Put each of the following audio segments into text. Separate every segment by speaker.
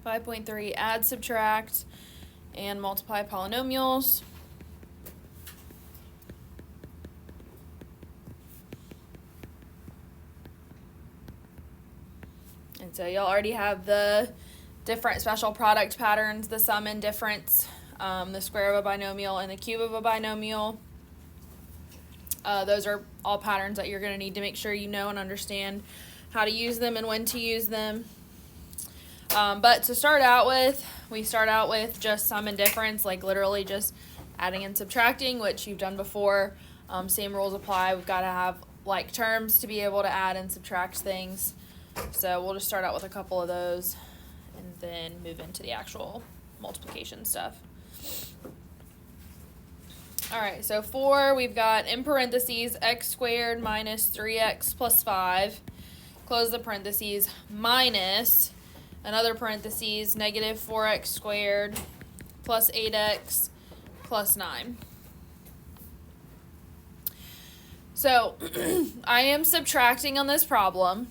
Speaker 1: 5.3, add, subtract, and multiply polynomials. And so y'all already have the different special product patterns, the sum and difference, the square of a binomial, and the cube of a binomial. Those are all patterns that you're going to need to make sure you know and understand how to use them and when to use them. But to start out with, we start out with just sum and difference, like literally just adding and subtracting, which you've done before. Same rules apply. We've got to have like terms to be able to add and subtract things. So we'll just start out with a couple of those and then move into the actual multiplication stuff. Alright, so 4, we've got in parentheses x squared minus 3x plus 5, close the parentheses, minus another parentheses, negative 4x squared plus 8x plus 9. So I am subtracting on this problem,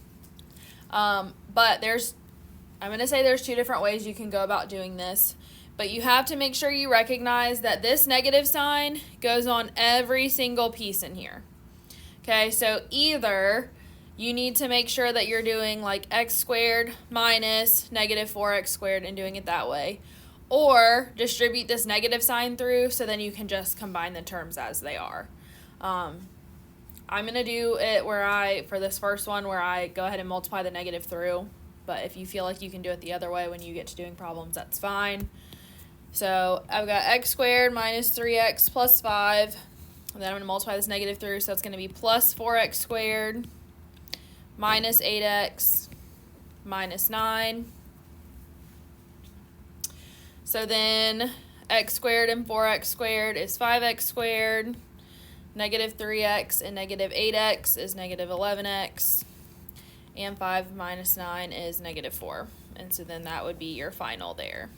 Speaker 1: but I'm going to say there's two different ways you can go about doing this. But you have to make sure you recognize that this negative sign goes on every single piece in here. Okay, so either you need to make sure that you're doing like x squared minus negative 4x squared and doing it that way. Or distribute this negative sign through so then you can just combine the terms as they are. I'm going to do it for this first one, where I go ahead and multiply the negative through. But if you feel like you can do it the other way when you get to doing problems, that's fine. So I've got x squared minus 3x plus 5, and then I'm going to multiply this negative through, so it's going to be plus 4x squared minus 8x minus 9. So then x squared and 4x squared is 5x squared, negative 3x and negative 8x is negative 11x, and 5 minus 9 is negative 4. And so then that would be your final there.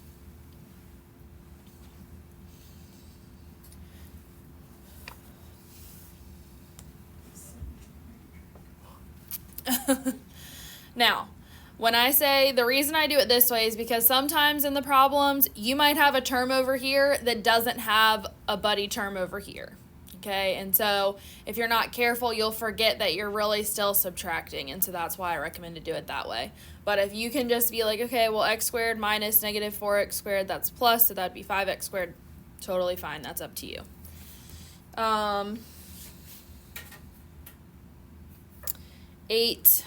Speaker 1: Now, when I say the reason I do it this way is because sometimes in the problems you might have a term over here that doesn't have a buddy term over here. Okay, and so if you're not careful, you'll forget that you're really still subtracting, and so that's why I recommend to do it that way. But if you can just be like, okay, well, x squared minus negative 4x squared, that's plus, so that'd be 5x squared, totally fine, that's up to you. 8,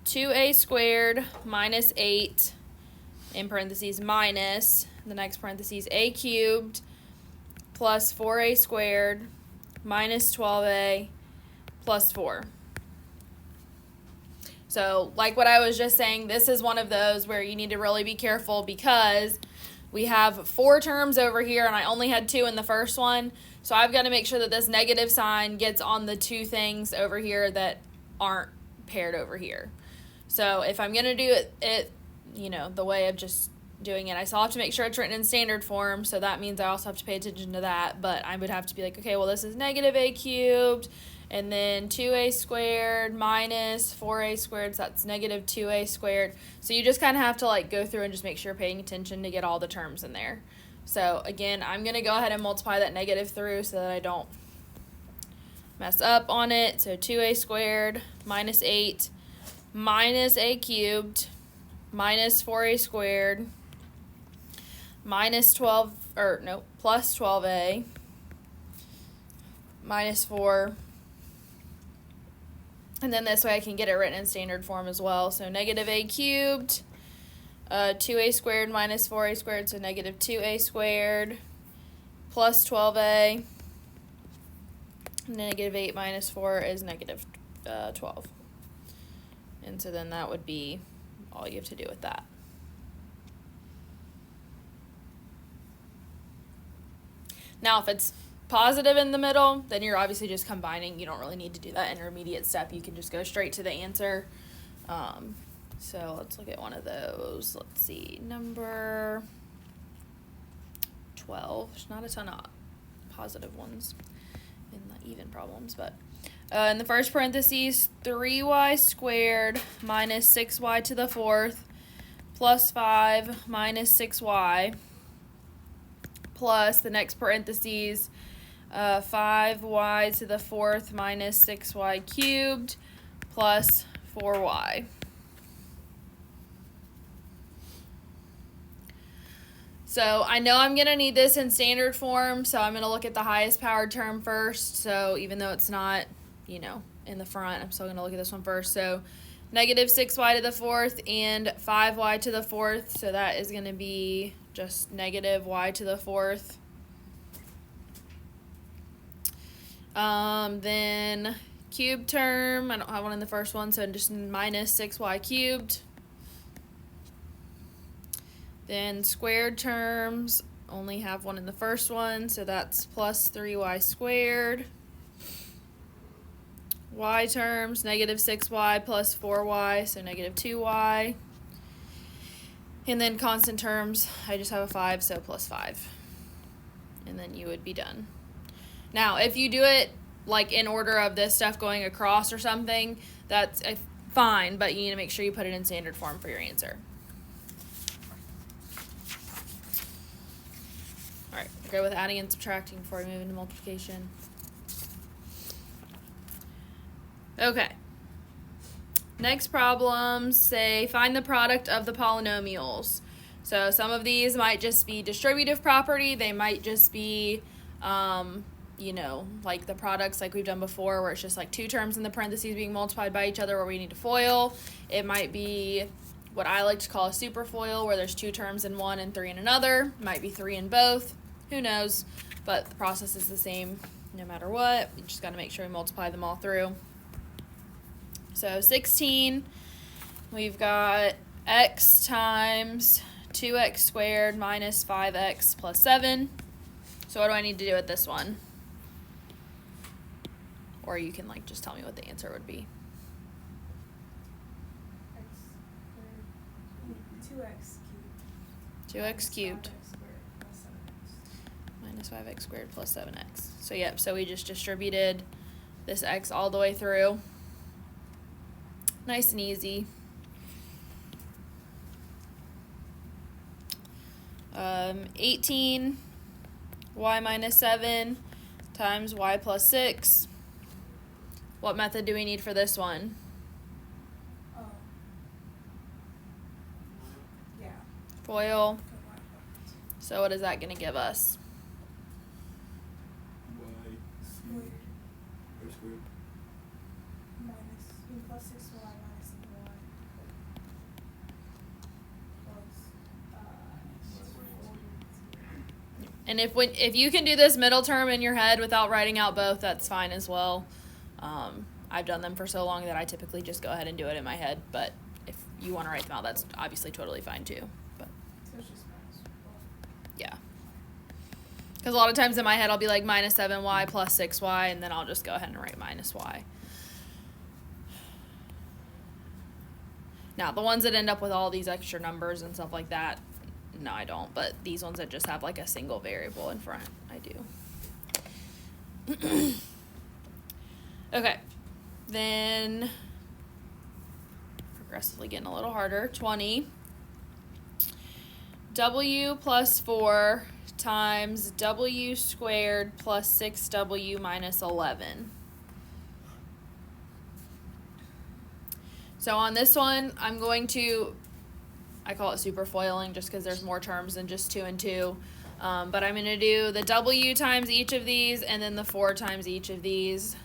Speaker 1: 2a squared minus 8, in parentheses, minus, the next parentheses, a cubed, plus 4a squared, minus 12a, plus 4. So, like what I was just saying, this is one of those where you need to really be careful because we have 4 terms over here, and I only had 2 in the first one. So I've got to make sure that this negative sign gets on the 2 things over here that aren't paired over here. So if I'm going to do it, the way of just doing it, I still have to make sure it's written in standard form, so that means I also have to pay attention to that. But I would have to be like, okay, well, this is negative a cubed, and then 2a squared minus 4a squared, so that's negative 2a squared. So you just kind of have to like go through and just make sure you're paying attention to get all the terms in there. So again, I'm going to go ahead and multiply that negative through so that I don't mess up on it. So 2a squared minus 8 minus a cubed minus 4a squared minus plus 12a minus 4. And then this way I can get it written in standard form as well. So negative a cubed, 2a squared minus 4a squared, so negative 2a squared, plus 12a, and negative 8 minus 4 is negative 12. And so then that would be all you have to do with that. Now, if it's positive in the middle, then you're obviously just combining. You don't really need to do that intermediate step. You can just go straight to the answer. So let's look at one of those. Let's see, number 12. There's not a ton of positive ones in the even problems, but in the first parentheses, 3y squared minus 6y to the fourth plus 5 minus 6y plus the next parentheses 5y to the fourth minus 6y cubed plus 4y. So I know I'm going to need this in standard form, so I'm going to look at the highest powered term first. So even though it's not, you know, in the front, I'm still going to look at this one first. So negative 6y to the fourth and 5y to the fourth. So that is going to be just negative y to the fourth. Then cube term, I don't have one in the first one, so just minus 6y cubed. Then squared terms, only have one in the first one, so that's plus 3y squared. Y terms, negative 6y plus 4y, so negative 2y. And then constant terms, I just have a 5, so plus 5. And then you would be done. Now, if you do it like in order of this stuff going across or something, that's fine, but you need to make sure you put it in standard form for your answer. All right, go with adding and subtracting before we move into multiplication. Okay. Next problems say find the product of the polynomials. So some of these might just be distributive property. They might just be, you know, like the products like we've done before where it's just like two terms in the parentheses being multiplied by each other where we need to FOIL. It might be what I like to call a superFOIL where there's two terms in one and three in another. It might be three in both. Who knows? But the process is the same no matter what. We just got to make sure we multiply them all through. So 16, we've got x times 2x squared minus 5x plus 7. So what do I need to do with this one? Or you can like just tell me what the answer would be. 2x cubed. Minus 5x squared plus 7x. So yep, so we just distributed this x all the way through. Nice and easy. 18 y minus 7 times y plus 6. What method do we need for this one?
Speaker 2: Yeah.
Speaker 1: FOIL. So what is that going to give us?
Speaker 2: Y squared. Or squared. Minus plus 6y minus 7y.
Speaker 1: And if you can do this middle term in your head without writing out both, that's fine as well. I've done them for so long that I typically just go ahead and do it in my head. But if you want to write them out, that's obviously totally fine too. But
Speaker 2: So it's just minus 1.
Speaker 1: yeah. Because a lot of times in my head I'll be like minus 7y plus 6y, and then I'll just go ahead and write minus y. Now, the ones that end up with all these extra numbers and stuff like that, no, I don't. But these ones that just have like a single variable in front, I do. Okay. Then, progressively getting a little harder. 20. W plus 4 times W squared plus 6W minus 11. So on this one, I'm going to, I call it superFOILing just because there's more terms than just 2 and 2. But I'm going to do the W times each of these and then the 4 times each of these.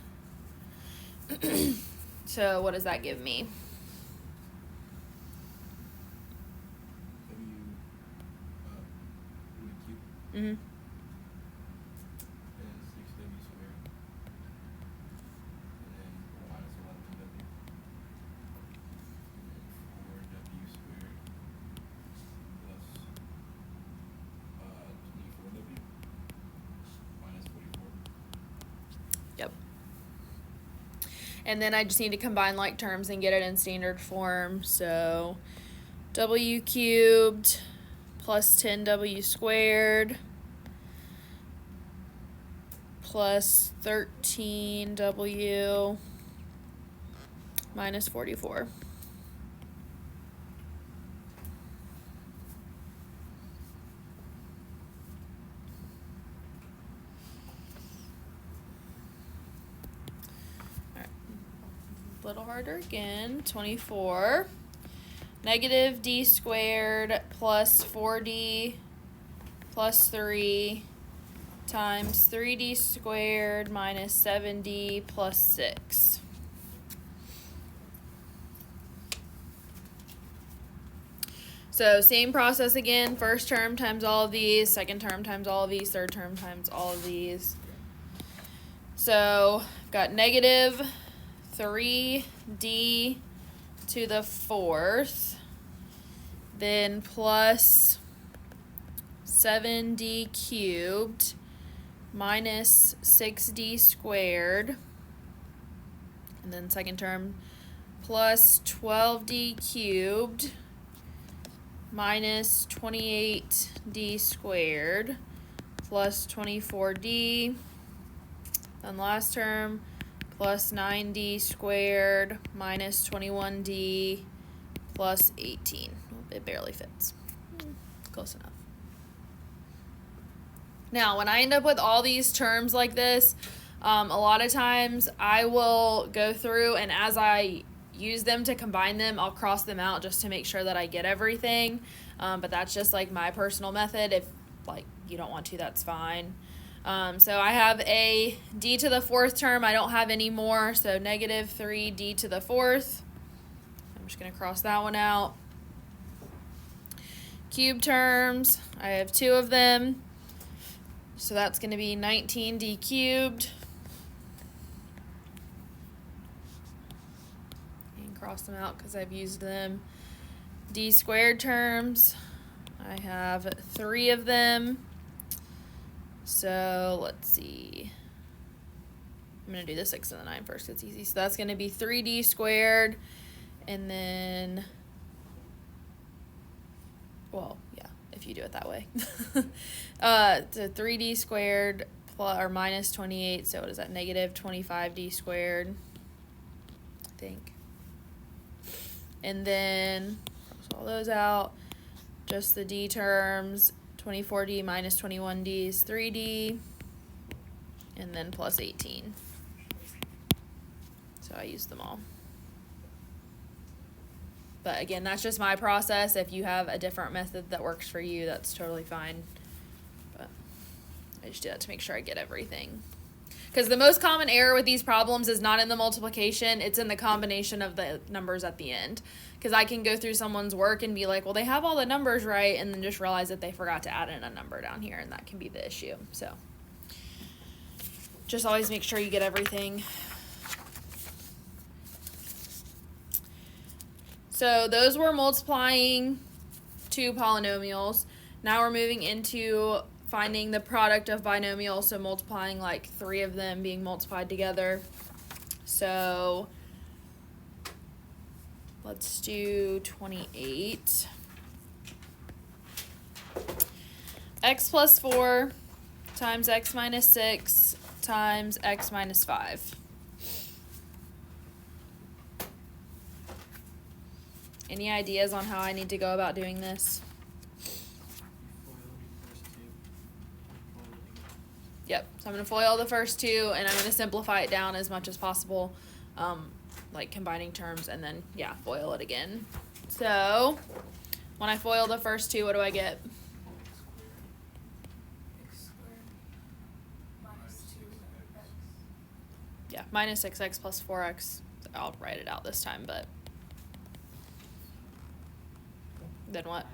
Speaker 1: So what does that give me?
Speaker 2: W
Speaker 1: Mm-hmm.
Speaker 2: and 6w squared. And then minus 11w. And then 4w squared plus 24w minus 44.
Speaker 1: Yep. And then I just need to combine like terms and get it in standard form. So W cubed plus 10W squared plus 13W minus 44. a little harder again. 24. Negative d squared plus 4d plus 3 times 3d squared minus 7d plus 6. So same process again. First term times all of these, second term times all of these, third term times all of these. So I've got negative 3d to the fourth, then plus 7d cubed minus 6d squared, and then second term plus 12d cubed minus 28d squared plus 24d, then last term plus 9d squared minus 21d plus 18. It barely fits. Close enough. Now, when I end up with all these terms like this, a lot of times I will go through, and as I use them to combine them, I'll cross them out just to make sure that I get everything. But that's just like my personal method. If like you don't want to, that's fine. So I have a d to the fourth term. I don't have any more, so negative 3d to the fourth. I'm just going to cross that one out. Cube terms, I have 2 of them. So that's going to be 19d cubed. And cross them out because I've used them. D squared terms, I have 3 of them. So let's see. I'm going to do the 6 and the 9 first. It's easy. So that's going to be 3d squared. And then, well, yeah, if you do it that way. The 3d squared plus or minus 28. So what is that? Negative 25d squared, I think. And then cross all those out. Just the d terms. 24d minus 21d is 3d, and then plus 18. So I used them all. But again, that's just my process. If you have a different method that works for you, that's totally fine. But I just do that to make sure I get everything. Because the most common error with these problems is not in the multiplication, it's in the combination of the numbers at the end. Because I can go through someone's work and be like, well, they have all the numbers right, and then just realize that they forgot to add in a number down here, and that can be the issue. So just always make sure you get everything. So those were multiplying 2 polynomials. Now we're moving into finding the product of binomials, so multiplying like 3 of them being multiplied together. So let's do 28. X plus 4 times x minus 6 times x minus 5. Any ideas on how I need to go about doing this? Yep, so I'm going to FOIL the first 2, and I'm going to simplify it down as much as possible, like combining terms, and then, yeah, FOIL it again. So, when I FOIL the first 2, what do I get?
Speaker 3: X squared minus 2x.
Speaker 1: Yeah, minus 6x plus 4x. I'll write it out this time, but then what?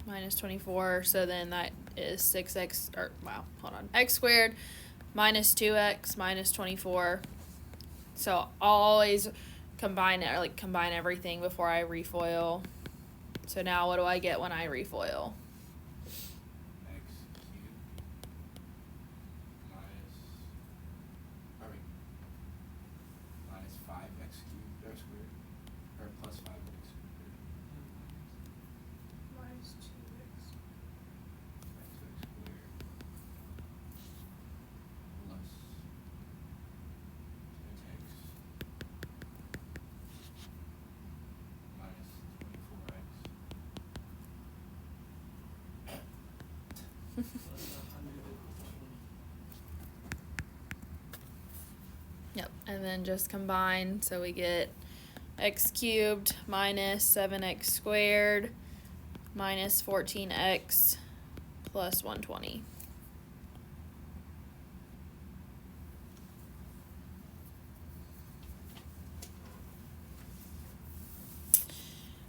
Speaker 1: Minus 24, so then that is 6x, or wow, hold on, x squared minus 2x minus 24. So I'll always combine it, or like combine everything before I refoil. So now what do I get when I refoil?
Speaker 2: X cubed minus 5x cubed or squared, or plus 5x squared.
Speaker 3: Minus 2x.
Speaker 2: 5x squared plus 6x minus 24x
Speaker 1: Yep, and then just combine, so we get x cubed minus 7x squared minus 14x plus 120.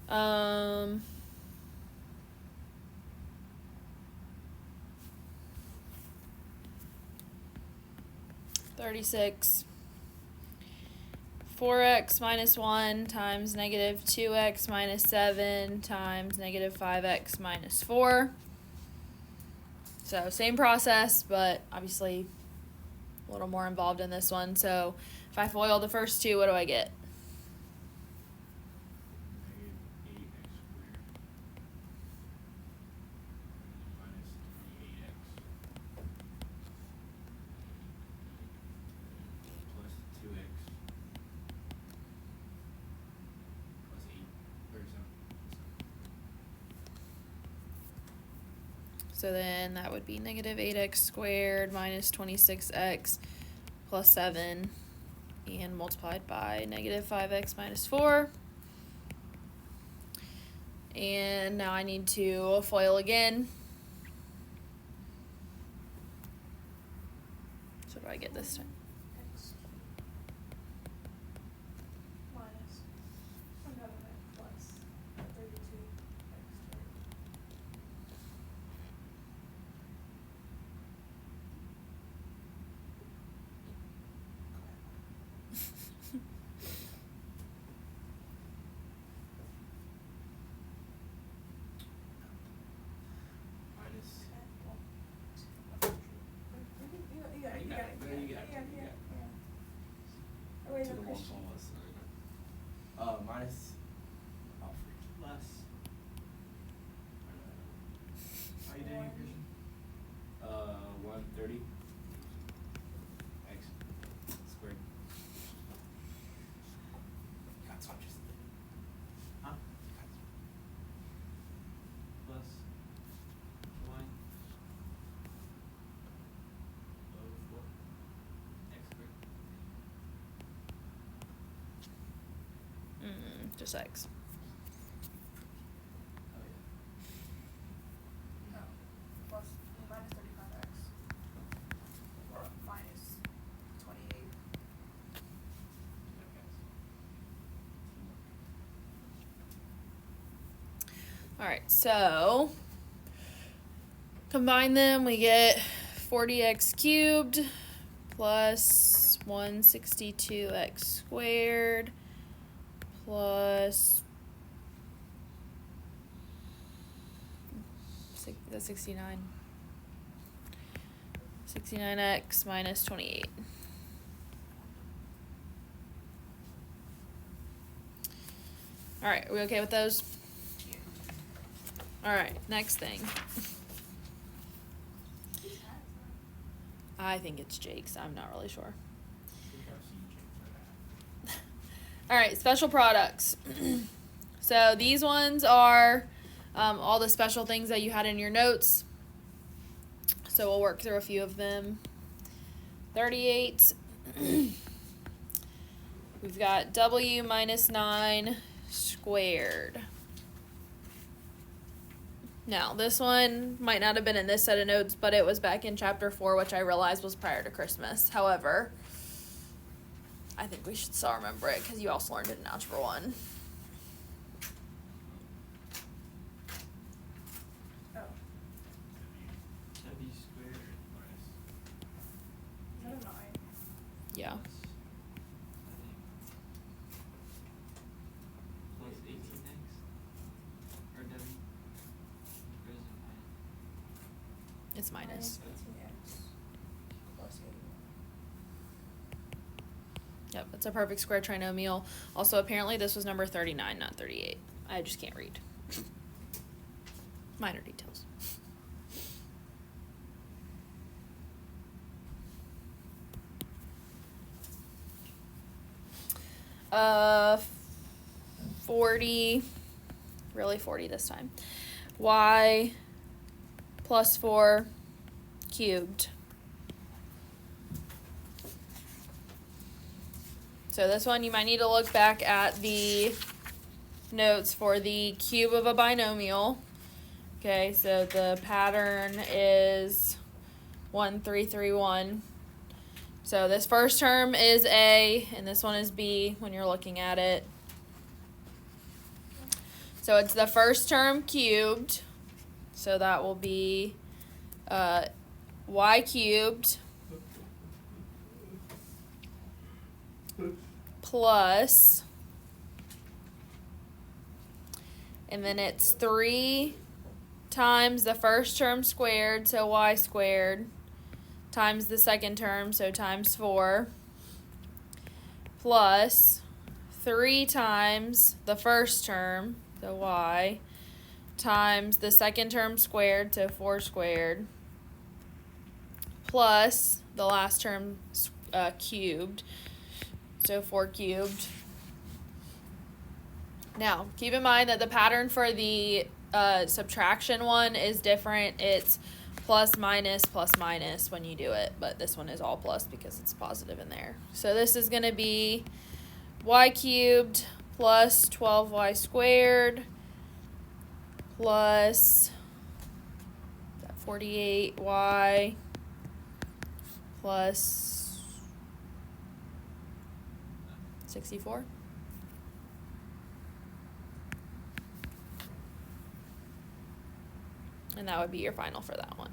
Speaker 1: Um, 36. 4x minus 1 times negative 2x minus 7 times negative 5x minus 4. So same process, but obviously a little more involved in this one. So if I FOIL the first two, what do I get? So then that would be negative 8x squared minus 26x plus 7 and multiplied by negative 5x minus 4. And now I need to FOIL again. So what do I get this time?
Speaker 3: X minus, I'm having it plus 32 x squared. Oh, wait,
Speaker 2: To
Speaker 3: no,
Speaker 2: the one
Speaker 3: Christian.
Speaker 2: minus
Speaker 4: Less. How you doing,
Speaker 3: One.
Speaker 4: Christian?
Speaker 2: 130 x squared. God, so I'm just
Speaker 4: Huh? Plus 1 over 4 x squared.
Speaker 1: Just x.
Speaker 4: Oh yeah.
Speaker 3: No, plus, minus 35x. Or minus 28.
Speaker 1: Alright, so combine them, we get 40x cubed plus 162x squared plus that's 69. 69x minus 28. Alright, are we okay with those? Alright, next thing. I think it's Jake's. I'm not really sure. Alright, special products. So these ones are all the special things that you had in your notes. So we'll work through a few of them. 38. We've got w minus 9 squared. Now, this one might not have been in this set of notes, but it was back in chapter 4, which I realized was prior to Christmas. However, I think we should still remember it because you also learned it in Algebra 1.
Speaker 3: Oh,
Speaker 4: W squared minus
Speaker 3: is that a 9?
Speaker 1: Yeah.
Speaker 4: plus, I think, plus 18x or W. Or is it minus?
Speaker 1: It's minus.
Speaker 3: 18x plus 81.
Speaker 1: Yep, it's a perfect square trinomial. Also, apparently this was number 39, not 38. I just can't read. Minor details. Uh, 40, really 40 this time. Y plus 4 cubed. So this one you might need to look back at the notes for the cube of a binomial. Okay, so the pattern is 1, 3, 3, 1. So this first term is A, and this one is B when you're looking at it. So it's the first term cubed. So that will be y cubed plus, and then it's 3 times the first term squared, so y squared, times the second term, so times 4, plus 3 times the first term, so y, times the second term squared, so 4 squared, plus the last term cubed, so 4 cubed. Now, keep in mind that the pattern for the subtraction one is different. It's plus minus when you do it, but this one is all plus because it's positive in there. So this is going to be y cubed plus 12y squared plus 48y plus 64. And that would be your final for that one.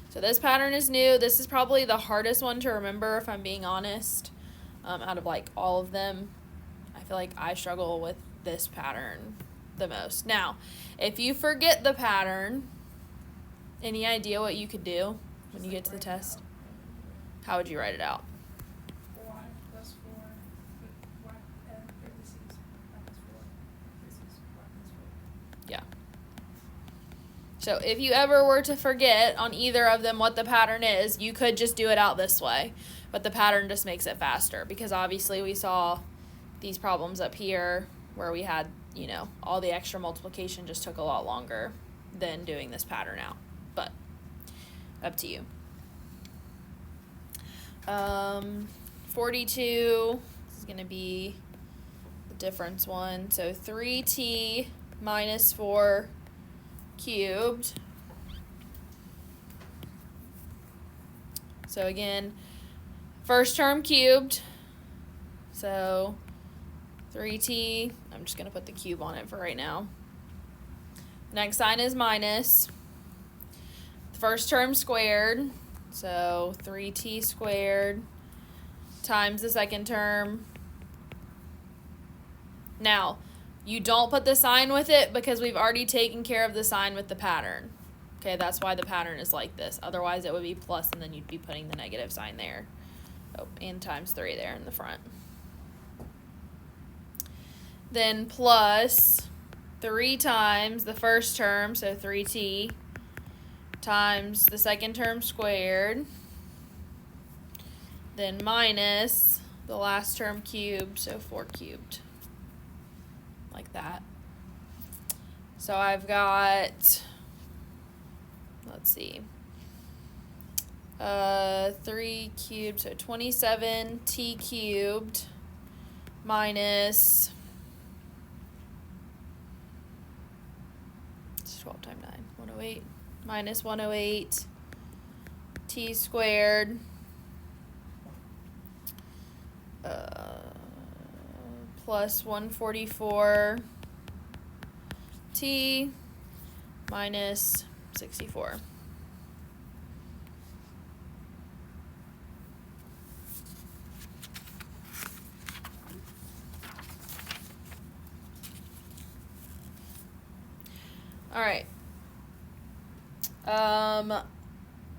Speaker 1: So this pattern is new. This is probably the hardest one to remember, if I'm being honest, out of like all of them. I feel like I struggle with this pattern the most. Now, if you forget the pattern, any idea what you could do when you get to the test? How would you write it out?
Speaker 3: Y plus 4, y, and this is y plus 4, this is y plus 4.
Speaker 1: Yeah. So if you ever were to forget on either of them what the pattern is, you could just do it out this way. But the pattern just makes it faster because obviously we saw these problems up here where we had, you know, all the extra multiplication just took a lot longer than doing this pattern out. But up to you. 42 is going to be the difference one. So 3t minus 4 cubed. So again, first term cubed. So 3t, I'm just going to put the cube on it for right now. Next sign is minus. First term squared. So 3t squared times the second term. Now, you don't put the sign with it because we've already taken care of the sign with the pattern. Okay, that's why the pattern is like this. Otherwise, it would be plus, and then you'd be putting the negative sign there. Oh, and times 3 there in the front. Then plus 3 times the first term, so 3t, times the second term squared. Then minus the last term cubed, so 4 cubed. Like that. So I've got, let's see, 3 cubed, so 27t cubed minus, it's 12 times 9, 108, minus 108 t squared plus 144 t minus 64. All right.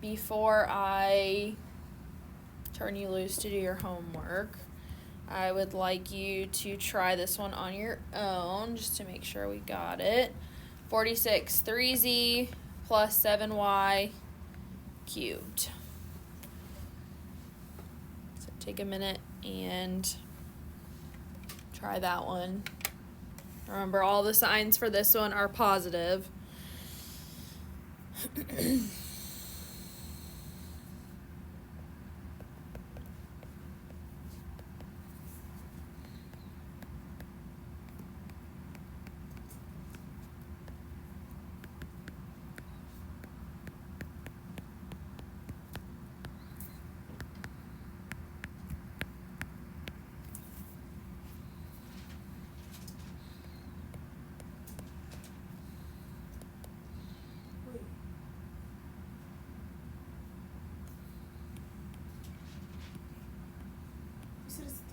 Speaker 1: Before I turn you loose to do your homework, I would like you to try this one on your own just to make sure we got it. 46, 3z plus 7y cubed. So take a minute and try that one. Remember, all the signs for this one are positive.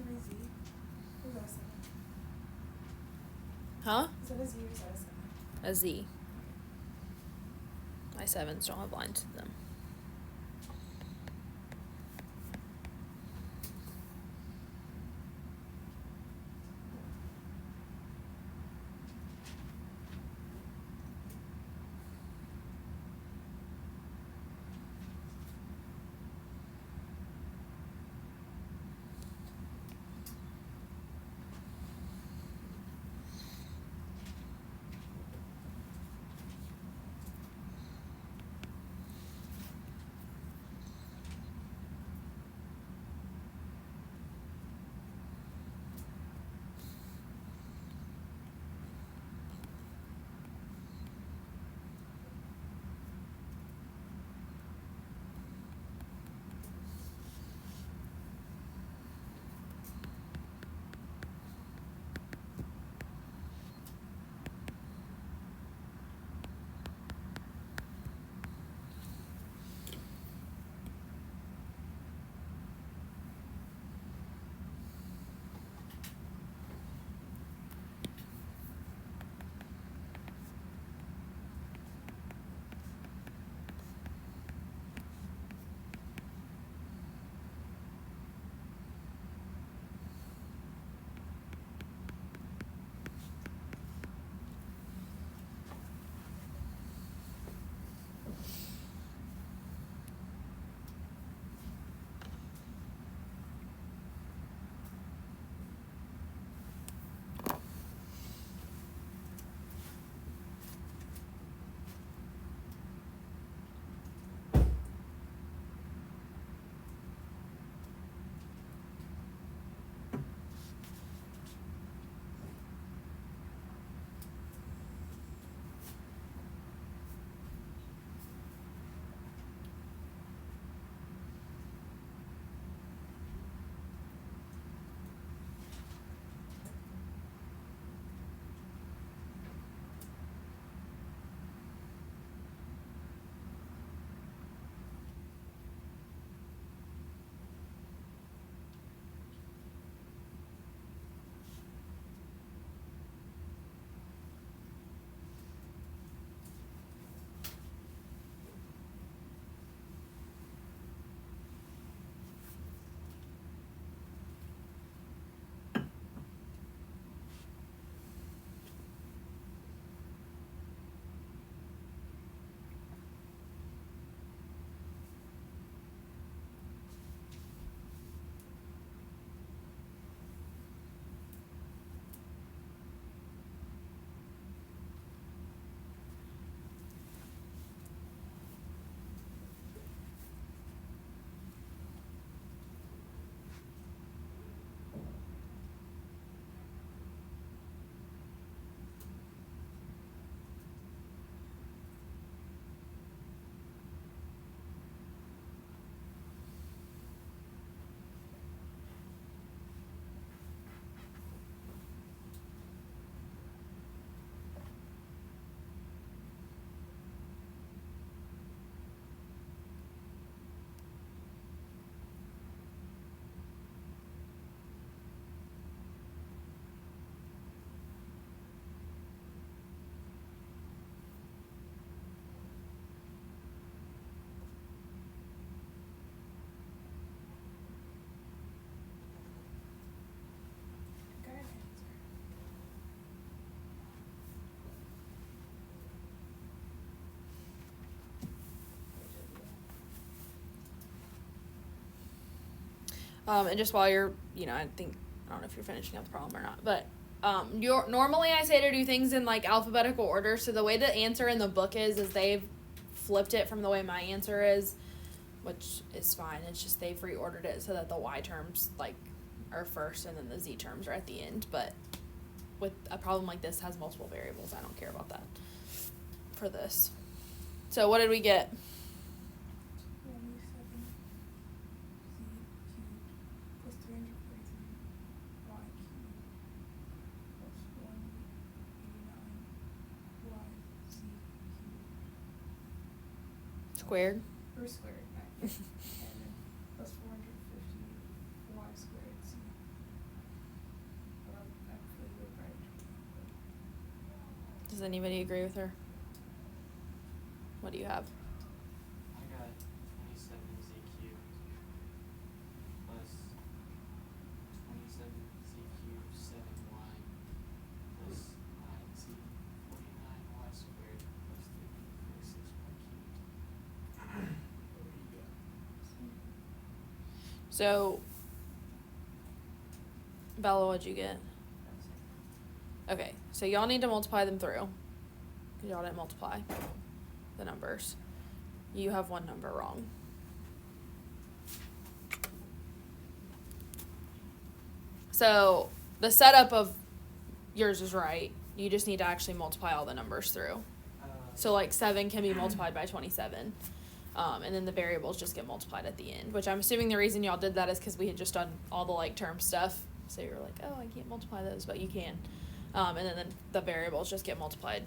Speaker 3: 3z? Or is that a 7?
Speaker 1: Huh?
Speaker 3: Is that a z or is that a 7?
Speaker 1: A Z. My 7s don't have lines to them.
Speaker 3: Got an answer.
Speaker 1: And just while you're, I don't know if you're finishing up the problem or not, but normally I say to do things in like alphabetical order. So the way the answer in the book is they've flipped it from the way my answer is, which is fine. It's just they've reordered it so that the Y terms like are first and then the Z terms are at the end. But with a problem like this has multiple variables, I don't care about that for this. So what did we get?
Speaker 3: 27z cubed plus 343y cubed plus 189y z cubed.
Speaker 1: Squared.
Speaker 3: Or squared, and then plus 450 y squared z.
Speaker 1: Does anybody agree with her? What do you have?
Speaker 4: I got 27 z cubed plus 27 z cubed 7y plus 9z 49y squared plus 346y cubed.
Speaker 2: What do you got?
Speaker 1: So, Bella, what'd you get? Okay, so y'all need to multiply them through. Because y'all didn't multiply the numbers. You have one number wrong. So, the setup of yours is right. You just need to actually multiply all the numbers through. So, like, 7 can be multiplied by 27. And then the variables just get multiplied at the end. Which I'm assuming the reason y'all did that is because we had just done all the, like, term stuff. So you're like, oh, I can't multiply those, but you can. And then the variables just get multiplied,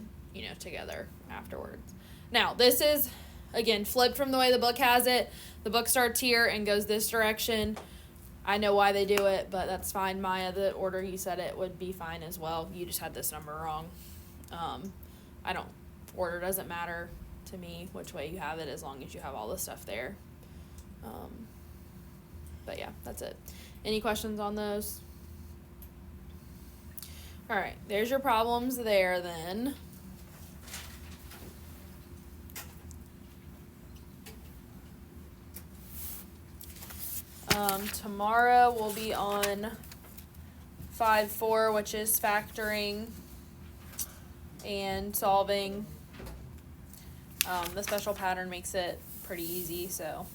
Speaker 1: together afterwards. Now, this is, again, flipped from the way the book has it. The book starts here and goes this direction. I know why they do it, but that's fine. Maya, the order you said it would be fine as well. You just had this number wrong. Order doesn't matter to me which way you have it as long as you have all the stuff there. But yeah, that's it. Any questions on those? All right, there's your problems there then. Tomorrow we'll be on 5-4, which is factoring and solving. The special pattern makes it pretty easy, so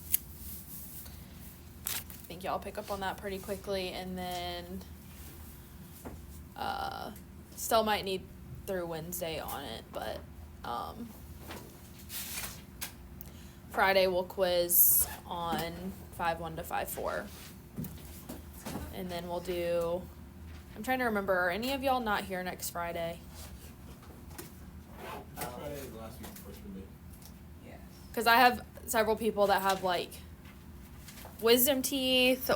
Speaker 1: I think y'all pick up on that pretty quickly. And then still might need through Wednesday on it, but Friday we'll quiz on 5-1 to 5-4. And then we'll do, I'm trying to remember, are any of y'all not here next Friday?
Speaker 2: Friday is the last week before spring break.
Speaker 3: Yes.
Speaker 1: Because I have several people that have, like, wisdom teeth